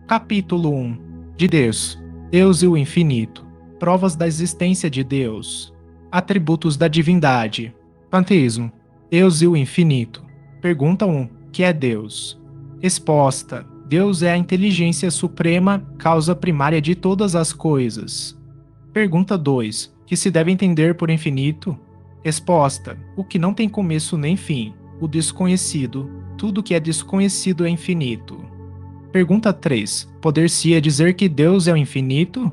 Capítulo 1. De Deus. Deus e o infinito. Provas da existência de Deus. Atributos da divindade. Panteísmo. Deus e o infinito. Pergunta 1. Que é Deus? Resposta. Deus é a inteligência suprema, causa primária de todas as coisas. Pergunta 2. Que se deve entender por infinito? Resposta. O que não tem começo nem fim. O desconhecido. Tudo que é desconhecido é infinito. Pergunta 3. Poder-se-ia dizer que Deus é o infinito?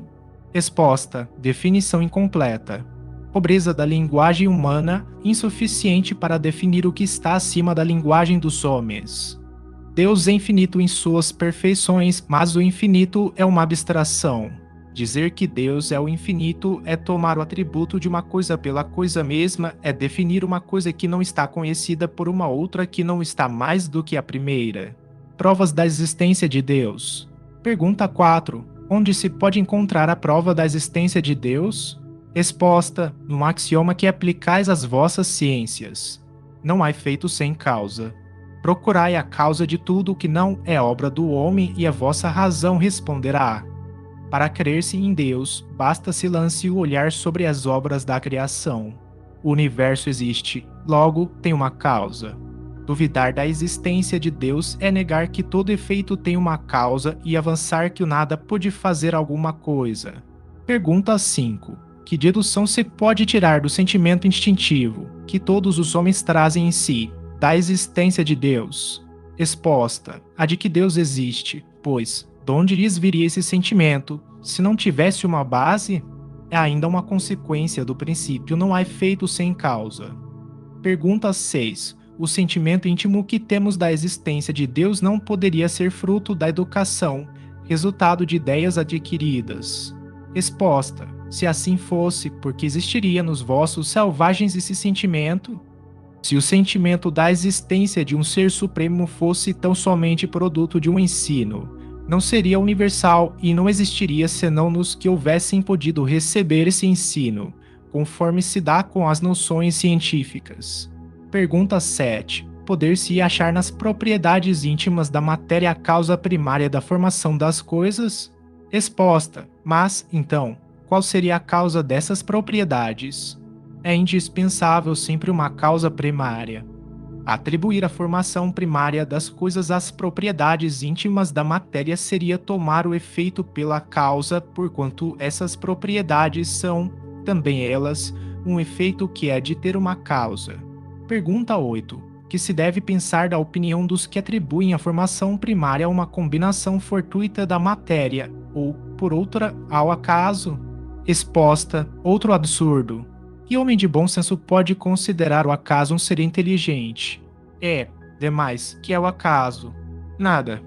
Resposta. Definição incompleta. Pobreza da linguagem humana, insuficiente para definir o que está acima da linguagem dos homens. Deus é infinito em suas perfeições, mas o infinito é uma abstração. Dizer que Deus é o infinito é tomar o atributo de uma coisa pela coisa mesma, é definir uma coisa que não está conhecida por uma outra que não está mais do que a primeira. Provas da existência de Deus. Pergunta 4. Onde se pode encontrar a prova da existência de Deus? Resposta. No axioma que aplicais às vossas ciências. Não há efeito sem causa. Procurai a causa de tudo o que não é obra do homem e a vossa razão responderá. Para crer-se em Deus, basta-se lance o olhar sobre as obras da criação. O universo existe, logo tem uma causa. Duvidar da existência de Deus é negar que todo efeito tem uma causa e avançar que o nada pode fazer alguma coisa. Pergunta 5. Que dedução se pode tirar do sentimento instintivo, que todos os homens trazem em si, da existência de Deus? Resposta. A de que Deus existe, pois, de onde lhes viria esse sentimento, se não tivesse uma base? É ainda uma consequência do princípio não há efeito sem causa. Pergunta 6. O sentimento íntimo que temos da existência de Deus não poderia ser fruto da educação, resultado de ideias adquiridas. Resposta. Se assim fosse, por que existiria nos vossos selvagens esse sentimento? Se o sentimento da existência de um ser supremo fosse tão somente produto de um ensino, não seria universal e não existiria senão nos que houvessem podido receber esse ensino, conforme se dá com as noções científicas. Pergunta 7. Poder-se achar nas propriedades íntimas da matéria a causa primária da formação das coisas? Resposta. Mas, então, qual seria a causa dessas propriedades? É indispensável sempre uma causa primária. Atribuir a formação primária das coisas às propriedades íntimas da matéria seria tomar o efeito pela causa, porquanto essas propriedades são, também elas, um efeito que é de ter uma causa. Pergunta 8. Que se deve pensar da opinião dos que atribuem a formação primária a uma combinação fortuita da matéria, ou, por outra, ao acaso? Resposta. Outro absurdo. Que homem de bom senso pode considerar o acaso um ser inteligente? Demais, que é o acaso? Nada.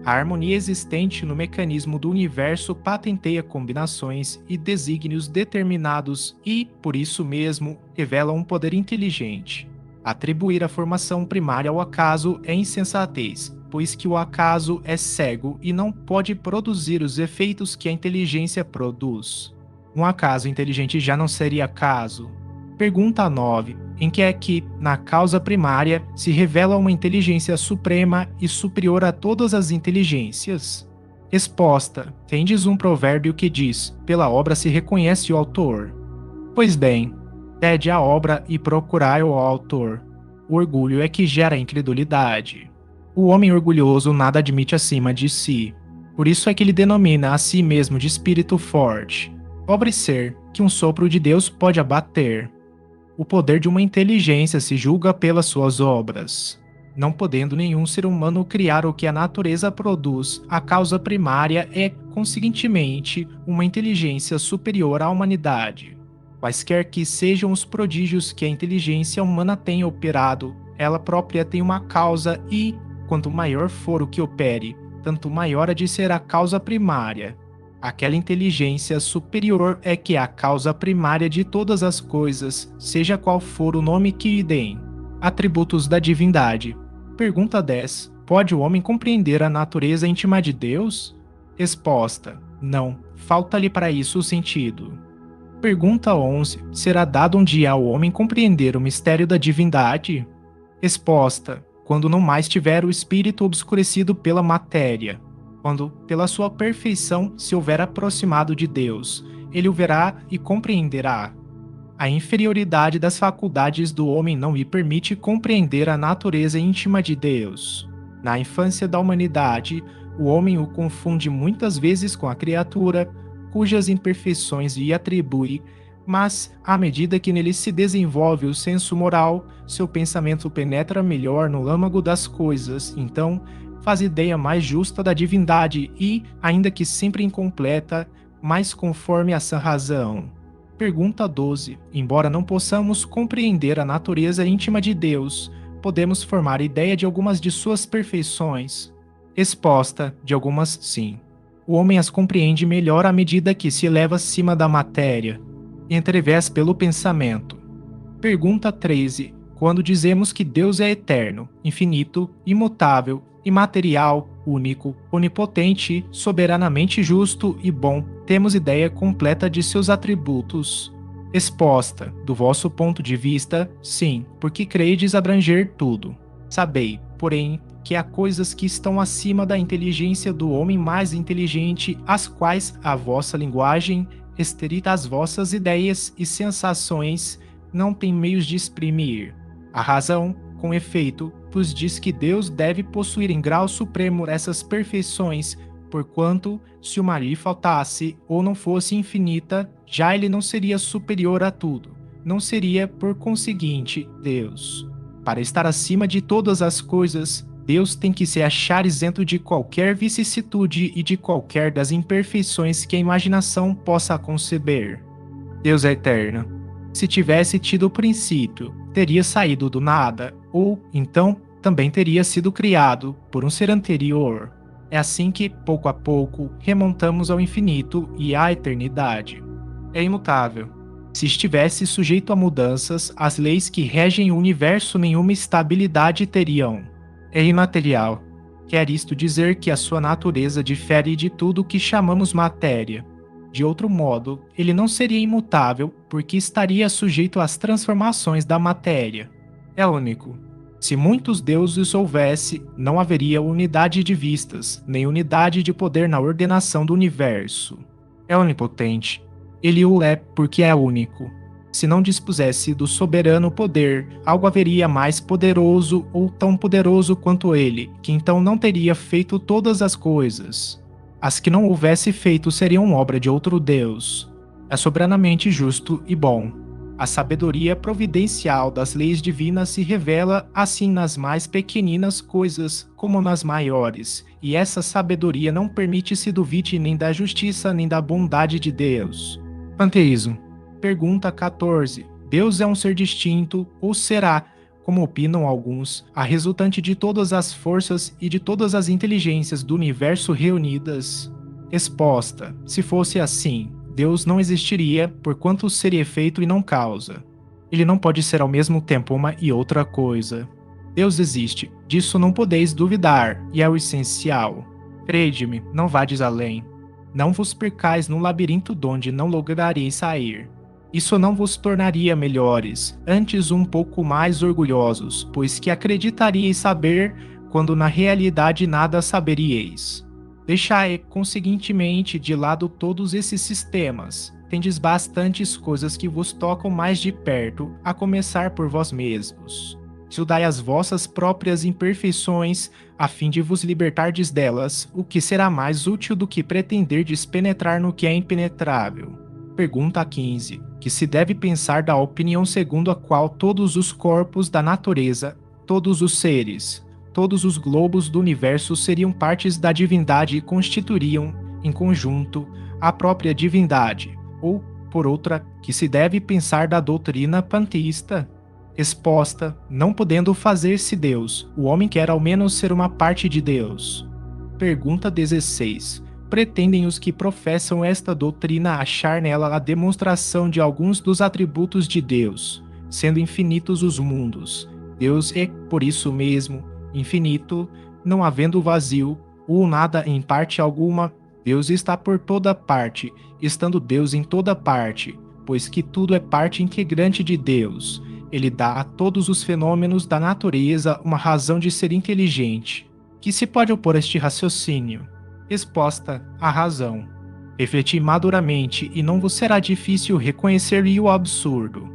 A harmonia existente no mecanismo do universo patenteia combinações e desígnios determinados e, por isso mesmo, revela um poder inteligente. Atribuir a formação primária ao acaso é insensatez, pois que o acaso é cego e não pode produzir os efeitos que a inteligência produz. Um acaso inteligente já não seria acaso. Pergunta 9. Em que é que, na causa primária, se revela uma inteligência suprema e superior a todas as inteligências? Resposta. Tendes um provérbio que diz: pela obra se reconhece o autor. Pois bem, pede a obra e procurai o autor. O orgulho é que gera incredulidade. O homem orgulhoso nada admite acima de si. Por isso é que ele denomina a si mesmo de espírito forte. Pobre ser, que um sopro de Deus pode abater. O poder de uma inteligência se julga pelas suas obras. Não podendo nenhum ser humano criar o que a natureza produz, a causa primária é, conseguintemente, uma inteligência superior à humanidade. Quaisquer que sejam os prodígios que a inteligência humana tem operado, ela própria tem uma causa e, quanto maior for o que opere, tanto maior há de ser a causa primária. Aquela inteligência superior é que é a causa primária de todas as coisas, seja qual for o nome que lhe deem. Atributos da divindade. Pergunta 10. Pode o homem compreender a natureza íntima de Deus? Resposta. Não, falta-lhe para isso o sentido. Pergunta 11. Será dado um dia ao homem compreender o mistério da divindade? Resposta. Quando não mais tiver o espírito obscurecido pela matéria. quando, pela sua perfeição, se houver aproximado de Deus, ele o verá e compreenderá. A inferioridade das faculdades do homem não lhe permite compreender a natureza íntima de Deus. Na infância da humanidade, o homem o confunde muitas vezes com a criatura, cujas imperfeições lhe atribui, mas, à medida que nele se desenvolve o senso moral, seu pensamento penetra melhor no âmago das coisas, então faz ideia mais justa da divindade e, ainda que sempre incompleta, mais conforme a sã razão. Pergunta 12. Embora não possamos compreender a natureza íntima de Deus, podemos formar ideia de algumas de suas perfeições. Resposta: de algumas, sim. O homem as compreende melhor à medida que se eleva acima da matéria, e entrevés pelo pensamento. Pergunta 13. Quando dizemos que Deus é eterno, infinito, imutável, imaterial, único, onipotente, soberanamente justo e bom, temos ideia completa de seus atributos? Resposta: do vosso ponto de vista, sim, porque credes abranger tudo. Sabei, porém, que há coisas que estão acima da inteligência do homem mais inteligente, as quais a vossa linguagem, restrita às vossas ideias e sensações, não tem meios de exprimir. A razão, com efeito, vos diz que Deus deve possuir em grau supremo essas perfeições, porquanto, se uma lhe faltasse ou não fosse infinita, já ele não seria superior a tudo, não seria, por conseguinte, Deus. Para estar acima de todas as coisas, Deus tem que se achar isento de qualquer vicissitude e de qualquer das imperfeições que a imaginação possa conceber. Deus é eterno. Se tivesse tido o princípio, teria saído do nada, ou, então, também teria sido criado por um ser anterior. É assim que, pouco a pouco, remontamos ao infinito e à eternidade. É imutável. Se estivesse sujeito a mudanças, as leis que regem o universo nenhuma estabilidade teriam. É imaterial. Quer isto dizer que a sua natureza difere de tudo o que chamamos matéria. De outro modo, ele não seria imutável, porque estaria sujeito às transformações da matéria. É único. Se muitos deuses houvesse, não haveria unidade de vistas, nem unidade de poder na ordenação do universo. É onipotente. Ele o é porque é único. Se não dispusesse do soberano poder, algo haveria mais poderoso ou tão poderoso quanto ele, que então não teria feito todas as coisas. As que não houvesse feito seriam obra de outro Deus. É soberanamente justo e bom. A sabedoria providencial das leis divinas se revela assim nas mais pequeninas coisas como nas maiores, e essa sabedoria não permite se duvide nem da justiça nem da bondade de Deus. Panteísmo. Pergunta 14. Deus é um ser distinto, ou será, como opinam alguns, a resultante de todas as forças e de todas as inteligências do universo reunidas? Resposta: se fosse assim, Deus não existiria, porquanto ser efeito e não causa. Ele não pode ser ao mesmo tempo uma e outra coisa. Deus existe, disso não podeis duvidar, e é o essencial. Crede-me, não vades além. Não vos percais num labirinto donde não lograreis sair. Isso não vos tornaria melhores, antes um pouco mais orgulhosos, pois que acreditaríeis saber, quando na realidade nada saberíeis. Deixai, conseguintemente, de lado todos esses sistemas. Tendes bastantes coisas que vos tocam mais de perto, a começar por vós mesmos. Estudai as vossas próprias imperfeições, a fim de vos libertardes delas, o que será mais útil do que pretenderdes penetrar no que é impenetrável. Pergunta 15. Que se deve pensar da opinião segundo a qual todos os corpos da natureza, todos os seres, todos os globos do universo seriam partes da divindade e constituiriam, em conjunto, a própria divindade, ou, por outra, que se deve pensar da doutrina panteísta? Resposta: não podendo fazer-se Deus, o homem quer ao menos ser uma parte de Deus. Pergunta 16. Pretendem os que professam esta doutrina achar nela a demonstração de alguns dos atributos de Deus, sendo infinitos os mundos. Deus é, por isso mesmo, infinito, não havendo vazio, ou nada em parte alguma. Deus está por toda parte, estando Deus em toda parte, pois que tudo é parte integrante de Deus. Ele dá a todos os fenômenos da natureza uma razão de ser inteligente. Que se pode opor a este raciocínio? Exposta à razão. Refleti maduramente e não vos será difícil reconhecer o absurdo.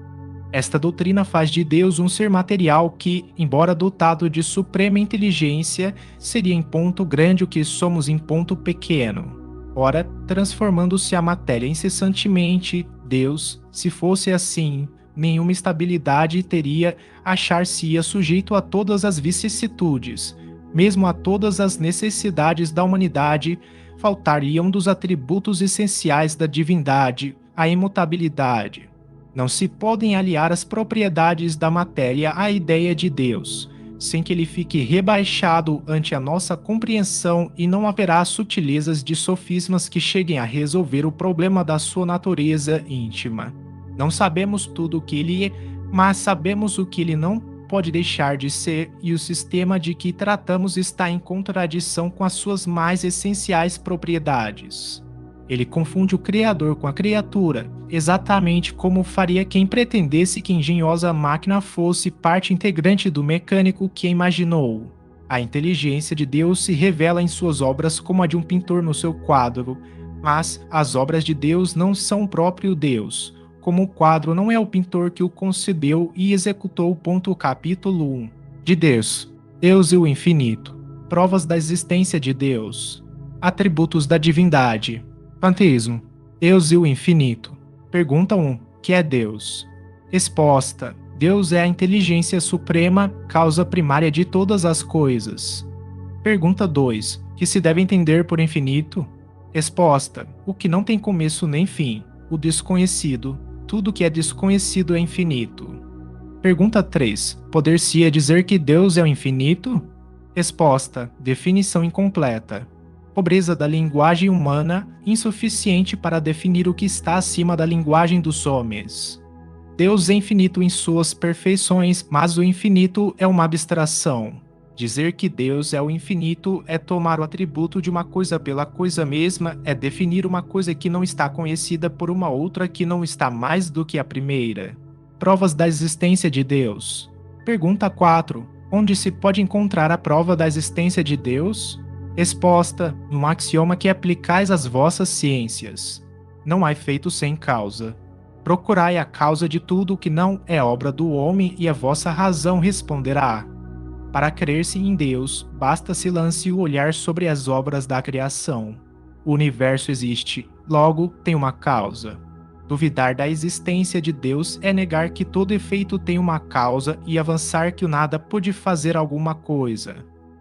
Esta doutrina faz de Deus um ser material que, embora dotado de suprema inteligência, seria em ponto grande o que somos em ponto pequeno. Ora, transformando-se a matéria incessantemente, Deus, se fosse assim, nenhuma estabilidade teria, achar-se-ia sujeito a todas as vicissitudes, mesmo a todas as necessidades da humanidade, faltaria um dos atributos essenciais da divindade, a imutabilidade. Não se podem aliar as propriedades da matéria à ideia de Deus, sem que ele fique rebaixado ante a nossa compreensão, e não haverá sutilezas de sofismas que cheguem a resolver o problema da sua natureza íntima. Não sabemos tudo o que ele é, mas sabemos o que ele não pode deixar de ser, e o sistema de que tratamos está em contradição com as suas mais essenciais propriedades. Ele confunde o Criador com a criatura, exatamente como faria quem pretendesse que a engenhosa máquina fosse parte integrante do mecânico que a imaginou. A inteligência de Deus se revela em suas obras como a de um pintor no seu quadro, mas as obras de Deus não são o próprio Deus, como o quadro não é o pintor que o concebeu e executou. Capítulo 1. De Deus. Deus e o infinito. Provas da existência de Deus. Atributos da divindade. Panteísmo. Deus e o infinito. Pergunta 1. Que é Deus? Resposta. Deus é a inteligência suprema, causa primária de todas as coisas. Pergunta 2. Que se deve entender por infinito? Resposta. O que não tem começo nem fim. O desconhecido. Tudo que é desconhecido é infinito. Pergunta 3. Poder-se-ia dizer que Deus é o infinito? Resposta. Definição incompleta. Pobreza da linguagem humana, insuficiente para definir o que está acima da linguagem dos homens. Deus é infinito em suas perfeições, mas o infinito é uma abstração. Dizer que Deus é o infinito é tomar o atributo de uma coisa pela coisa mesma, é definir uma coisa que não está conhecida por uma outra que não está mais do que a primeira. Provas da existência de Deus. Pergunta 4. Onde se pode encontrar a prova da existência de Deus? Resposta: num axioma que aplicais às vossas ciências. Não há efeito sem causa. Procurai a causa de tudo o que não é obra do homem, e a vossa razão responderá. Para crer-se em Deus, basta-se lance o olhar sobre as obras da criação. O universo existe, logo tem uma causa. Duvidar da existência de Deus é negar que todo efeito tem uma causa e avançar que o nada pode fazer alguma coisa.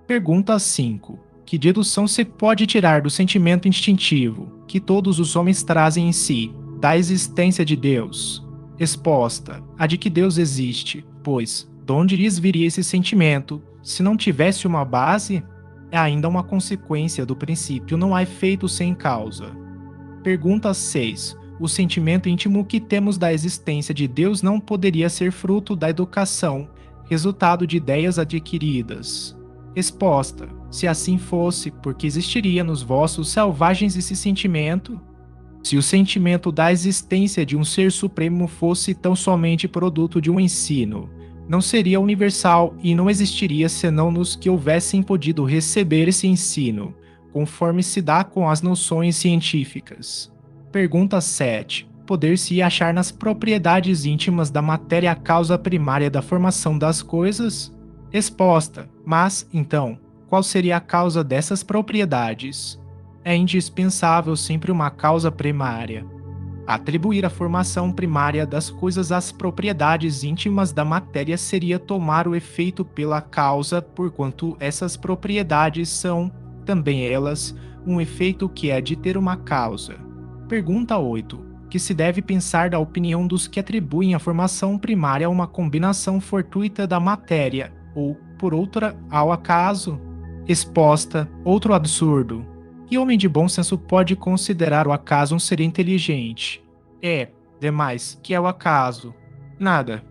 Pergunta 5. Que dedução se pode tirar do sentimento instintivo, que todos os homens trazem em si, da existência de Deus? Resposta: a de que Deus existe, pois, de onde lhes viria esse sentimento, se não tivesse uma base? É ainda uma consequência do princípio, não há efeito sem causa. Pergunta 6. O sentimento íntimo que temos da existência de Deus não poderia ser fruto da educação, resultado de ideias adquiridas? Resposta: se assim fosse, porque existiria nos vossos selvagens esse sentimento? Se o sentimento da existência de um ser supremo fosse tão somente produto de um ensino, não seria universal e não existiria senão nos que houvessem podido receber esse ensino, conforme se dá com as noções científicas. Pergunta 7. Poder-se achar nas propriedades íntimas da matéria a causa primária da formação das coisas? Resposta: mas, então, qual seria a causa dessas propriedades? É indispensável sempre uma causa primária. Atribuir a formação primária das coisas às propriedades íntimas da matéria seria tomar o efeito pela causa, porquanto essas propriedades são, também elas, um efeito que é de ter uma causa. Pergunta 8. Que se deve pensar da opinião dos que atribuem a formação primária a uma combinação fortuita da matéria, ou, por outra, ao acaso? Resposta: outro absurdo. Que homem de bom senso pode considerar o acaso um ser inteligente? Demais, que é o acaso? Nada.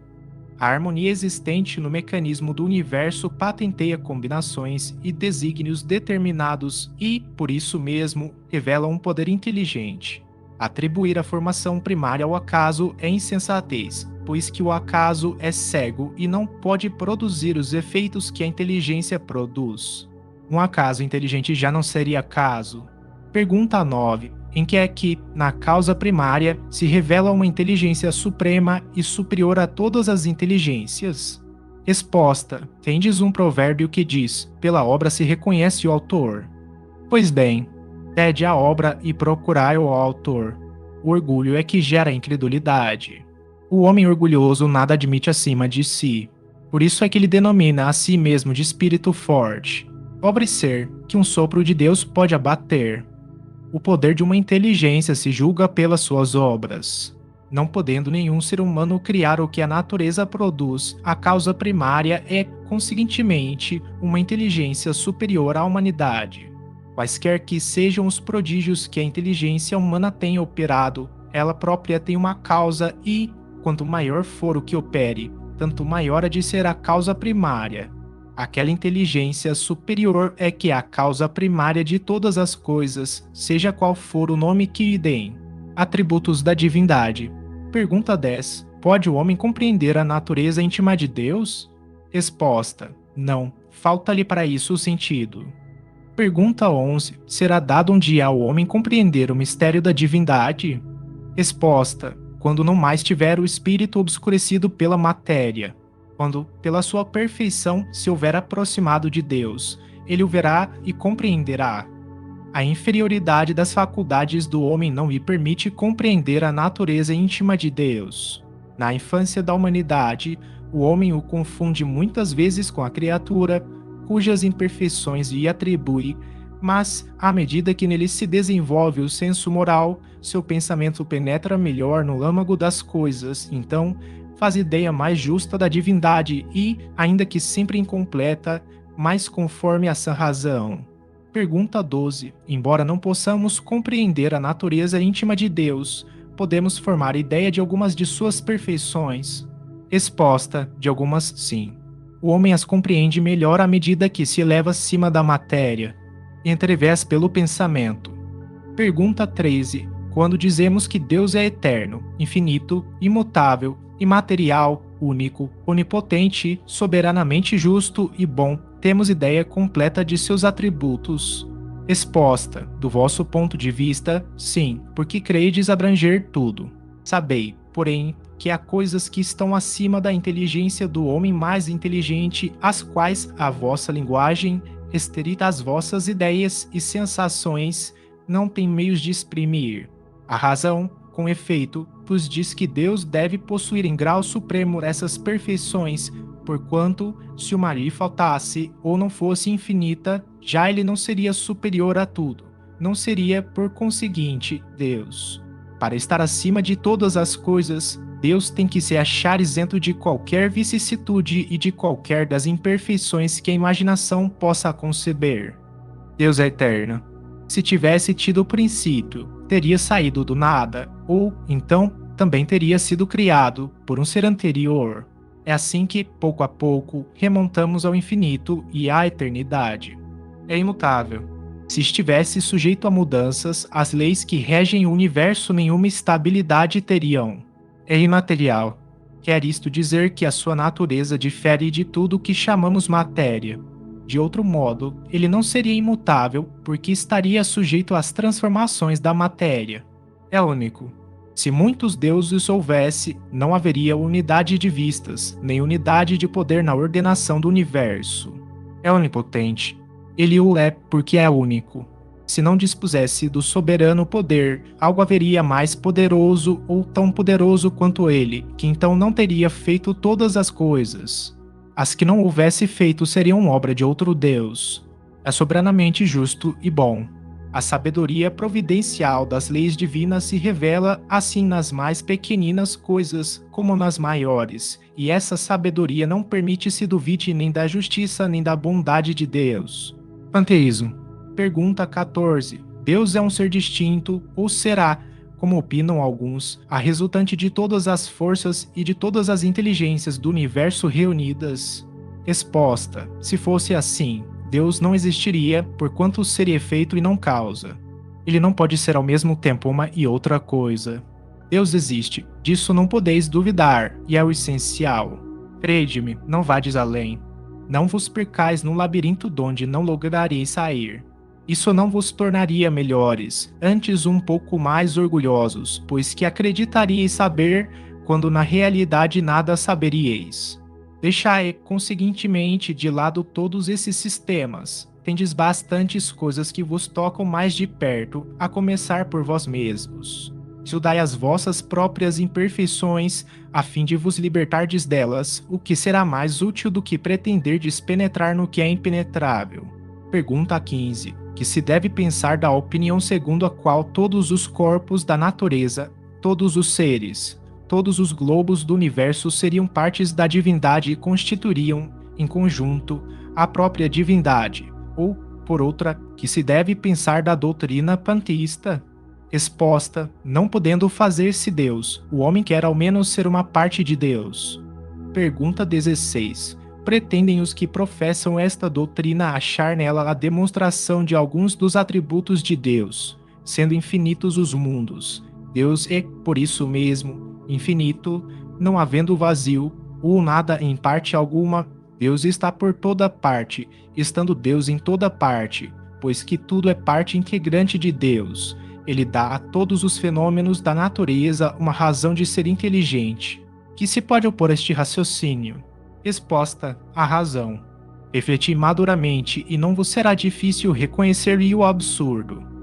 A harmonia existente no mecanismo do universo patenteia combinações e desígnios determinados e, por isso mesmo, revela um poder inteligente. Atribuir a formação primária ao acaso é insensatez, pois que o acaso é cego e não pode produzir os efeitos que a inteligência produz. Um acaso inteligente já não seria acaso. Pergunta 9. Em que é que, na causa primária, se revela uma inteligência suprema e superior a todas as inteligências? Resposta. Tendes um provérbio que diz: pela obra se reconhece o autor. Pois bem, pede a obra e procurai o autor. O orgulho é que gera incredulidade. O homem orgulhoso nada admite acima de si. Por isso é que ele denomina a si mesmo de espírito forte. Pobre ser, que um sopro de Deus pode abater. O poder de uma inteligência se julga pelas suas obras. Não podendo nenhum ser humano criar o que a natureza produz, a causa primária é, conseguintemente, uma inteligência superior à humanidade. Quaisquer que sejam os prodígios que a inteligência humana tem operado, ela própria tem uma causa e, quanto maior for o que opere, tanto maior há de ser a causa primária. Aquela inteligência superior é que é a causa primária de todas as coisas, seja qual for o nome que lhe deem. Atributos da divindade. Pergunta 10. Pode o homem compreender a natureza íntima de Deus? Resposta. Não. Falta-lhe para isso o sentido. Pergunta 11. Será dado um dia ao homem compreender o mistério da divindade? Resposta. Quando não mais tiver o espírito obscurecido pela matéria. Quando, pela sua perfeição, se houver aproximado de Deus, ele o verá e compreenderá. A inferioridade das faculdades do homem não lhe permite compreender a natureza íntima de Deus. Na infância da humanidade, o homem o confunde muitas vezes com a criatura, cujas imperfeições lhe atribui, mas, à medida que nele se desenvolve o senso moral, seu pensamento penetra melhor no âmago das coisas, então faz ideia mais justa da divindade e, ainda que sempre incompleta, mais conforme a sã razão. Pergunta 12. Embora não possamos compreender a natureza íntima de Deus, podemos formar ideia de algumas de suas perfeições? Resposta. De algumas, sim. O homem as compreende melhor à medida que se eleva acima da matéria. Entrevés pelo pensamento. Pergunta 13. Quando dizemos que Deus é eterno, infinito, imutável, imaterial, único, onipotente, soberanamente justo e bom, temos ideia completa de seus atributos? Resposta. Do vosso ponto de vista, sim, porque credes abranger tudo. Sabei, porém, que há coisas que estão acima da inteligência do homem mais inteligente, as quais a vossa linguagem, restrita às vossas ideias e sensações, não tem meios de exprimir. A razão, com efeito, vos diz que Deus deve possuir em grau supremo essas perfeições, porquanto, se uma lhe faltasse ou não fosse infinita, já ele não seria superior a tudo, não seria, por conseguinte, Deus. Para estar acima de todas as coisas, Deus tem que se achar isento de qualquer vicissitude e de qualquer das imperfeições que a imaginação possa conceber. Deus é eterno. Se tivesse tido o princípio, teria saído do nada, ou, então, também teria sido criado por um ser anterior. É assim que, pouco a pouco, remontamos ao infinito e à eternidade. É imutável. Se estivesse sujeito a mudanças, as leis que regem o universo nenhuma estabilidade teriam. É imaterial. Quer isto dizer que a sua natureza difere de tudo o que chamamos matéria. De outro modo, ele não seria imutável, porque estaria sujeito às transformações da matéria. É único. Se muitos deuses houvesse, não haveria unidade de vistas, nem unidade de poder na ordenação do universo. É onipotente. Ele o é porque é único. Se não dispusesse do soberano poder, algo haveria mais poderoso ou tão poderoso quanto ele, que então não teria feito todas as coisas. As que não houvesse feito seriam obra de outro Deus. É soberanamente justo e bom. A sabedoria providencial das leis divinas se revela assim nas mais pequeninas coisas como nas maiores, e essa sabedoria não permite se duvide nem da justiça nem da bondade de Deus. Panteísmo. Pergunta 14. Deus é um ser distinto, ou será, como opinam alguns, a resultante de todas as forças e de todas as inteligências do universo reunidas? Resposta. Se fosse assim, Deus não existiria, porquanto seria efeito e não causa. Ele não pode ser ao mesmo tempo uma e outra coisa. Deus existe, disso não podeis duvidar, e é o essencial. Crede-me, não vades além. Não vos percais num labirinto donde não lograreis sair. Isso não vos tornaria melhores, antes um pouco mais orgulhosos, pois que acreditaríeis saber, quando na realidade nada saberíeis. Deixai, conseguintemente, de lado todos esses sistemas. Tendes bastantes coisas que vos tocam mais de perto, a começar por vós mesmos. Estudai as vossas próprias imperfeições, a fim de vos libertardes delas, o que será mais útil do que pretenderdes penetrar no que é impenetrável. Pergunta 15. Que se deve pensar da opinião segundo a qual todos os corpos da natureza, todos os seres, todos os globos do universo seriam partes da divindade e constituiriam, em conjunto, a própria divindade, ou, por outra, que se deve pensar da doutrina panteísta? Exposta, não podendo fazer-se Deus, o homem quer ao menos ser uma parte de Deus. Pergunta 16. Pretendem os que professam esta doutrina achar nela a demonstração de alguns dos atributos de Deus, sendo infinitos os mundos. Deus é, por isso mesmo, infinito, não havendo vazio, ou nada em parte alguma. Deus está por toda parte, estando Deus em toda parte, pois que tudo é parte integrante de Deus. Ele dá a todos os fenômenos da natureza uma razão de ser inteligente. Que se pode opor a este raciocínio? Exposta a razão. Refleti maduramente e não vos será difícil reconhecer-lhe o absurdo.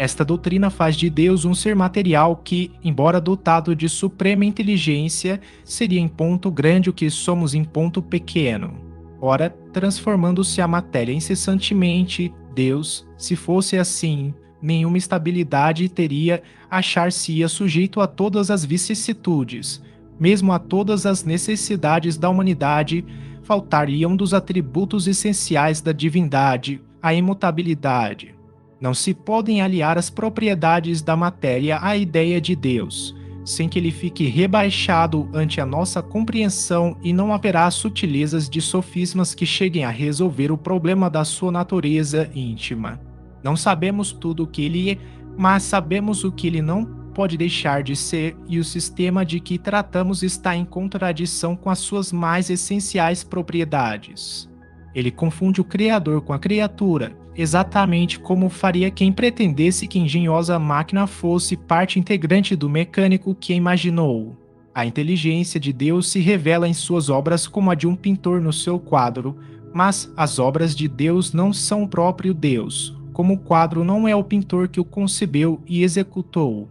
Esta doutrina faz de Deus um ser material que, embora dotado de suprema inteligência, seria em ponto grande o que somos em ponto pequeno. Ora, transformando-se a matéria incessantemente, Deus, se fosse assim, nenhuma estabilidade teria, achar-se-ia sujeito a todas as vicissitudes, mesmo a todas as necessidades da humanidade, faltaria um dos atributos essenciais da divindade, a imutabilidade. Não se podem aliar as propriedades da matéria à ideia de Deus, sem que ele fique rebaixado ante a nossa compreensão, e não haverá sutilezas de sofismas que cheguem a resolver o problema da sua natureza íntima. Não sabemos tudo o que ele é, mas sabemos o que ele não pode deixar de ser, e o sistema de que tratamos está em contradição com as suas mais essenciais propriedades. Ele confunde o Criador com a criatura, exatamente como faria quem pretendesse que a engenhosa máquina fosse parte integrante do mecânico que a imaginou. A inteligência de Deus se revela em suas obras como a de um pintor no seu quadro, mas as obras de Deus não são o próprio Deus, como o quadro não é o pintor que o concebeu e executou.